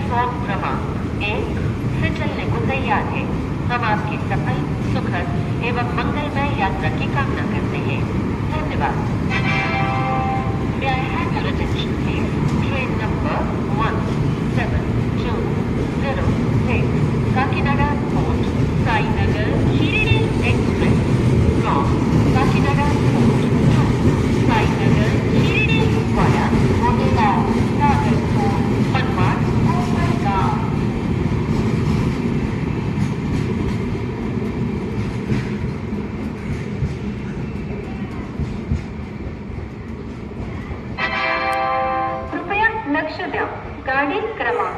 Platform क्रमांक 1 से चलने को तैयार है। हम आपकी सफल, सुखद एवं मंगलमय यात्रा की कामना करते हैं। धन्यवाद। May I have your attention please? Train number 1720 Kakinada Port, Sainagar, Shirdi Express from Kakinada Port to Sainagar, Shirdi via Modela, Nagarpur, Panmat, Komargaon. कृपया लक्ष द्या. गाडी क्रमांक